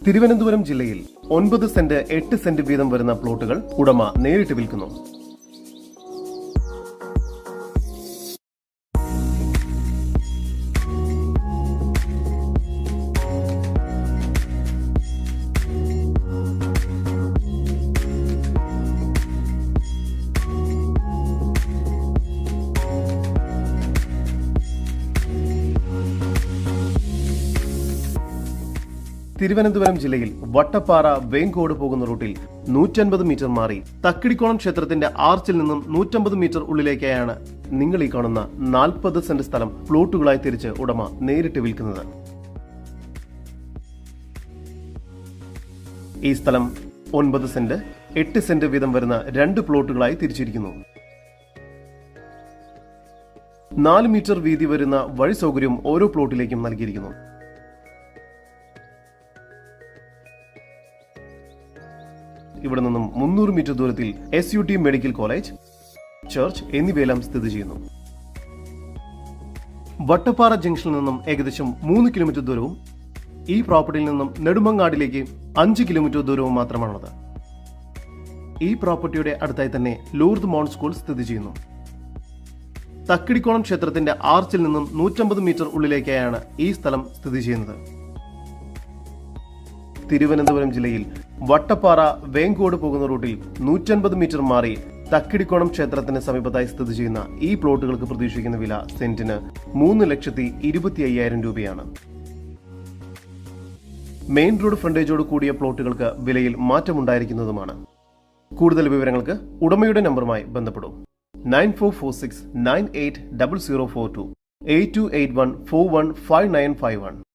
തിരുവനന്തപുരം ജില്ലയിൽ 9 saint 8 saint വീതം വരുന്ന പ്ലോട്ടുകൾ ഉടമ നേരിട്ട് വിൽക്കുന്നു. തിരുവനന്തപുരം ജില്ലയിൽ വട്ടപ്പാറ വേങ്കോട് പോകുന്ന റൂട്ടിൽ 150 മീറ്റർ മാറി തക്കിടിക്കോണം ക്ഷേത്രത്തിന്റെ ആർച്ചിൽ നിന്നും 150 മീറ്റർ ഉള്ളിലേക്കായാണ് നിങ്ങൾ ഈ കാണുന്ന 40 സെന്റ് സ്ഥലം പ്ലോട്ടുകളായി തിരിച്ച് ഉടമ നേരിട്ട് വിൽക്കുന്നത്. ഈ സ്ഥലം 9 സെന്റ് 8 സെന്റ് വീതം വരുന്ന 2 പ്ലോട്ടുകളായി തിരിച്ചിരിക്കുന്നു. 4 മീറ്റർ വീതി വരുന്ന വഴി സൗകര്യം ഓരോ പ്ലോട്ടിലേക്കും നൽകിയിരിക്കുന്നു. ഇവിടെ നിന്നും 300 മീറ്റർ ദൂരത്തിൽ SUT മെഡിക്കൽ കോളേജ്, ചർച്ച് എന്നിവയെല്ലാം സ്ഥിതി ചെയ്യുന്നു. വട്ടപ്പാറ ജംഗ്ഷനിൽ നിന്നും ഏകദേശം 3 കിലോമീറ്റർ ദൂരവും ഈ പ്രോപ്പർട്ടിയിൽ നിന്നും നെടുമങ്ങാടിലേക്ക് 5 കിലോമീറ്റർ ദൂരവും മാത്രമാണുള്ളത്. ഈ പ്രോപ്പർട്ടിയുടെ അടുത്തായി തന്നെ ലൂർദ് മൗണ്ട് സ്കൂൾ സ്ഥിതി ചെയ്യുന്നു. തക്കിടിക്കോണം ക്ഷേത്രത്തിന്റെ ആർച്ചിൽ നിന്നും 150 മീറ്റർ ഉള്ളിലേക്കായാണ് ഈ സ്ഥലം സ്ഥിതി ചെയ്യുന്നത്. തിരുവനന്തപുരം ജില്ലയിൽ വട്ടപ്പാറ വേങ്കോട് പോകുന്ന റൂട്ടിൽ 150 മീറ്റർ മാറി തക്കിടിക്കോണം ക്ഷേത്രത്തിന് സമീപത്തായി സ്ഥിതി ചെയ്യുന്ന ഈ പ്ലോട്ടുകൾക്ക് പ്രതീക്ഷിക്കുന്ന വില സെന്റിന് 3,25,000 രൂപയാണ്. മെയിൻ റോഡ് ഫ്രണ്ടേജോട് കൂടിയ പ്ലോട്ടുകൾക്ക് വിലയിൽ മാറ്റമുണ്ടായിരിക്കുന്നതുമാണ്. കൂടുതൽ വിവരങ്ങൾക്ക് ഉടമയുടെ നമ്പറുമായി ബന്ധപ്പെടും. 9446980042 8281415951.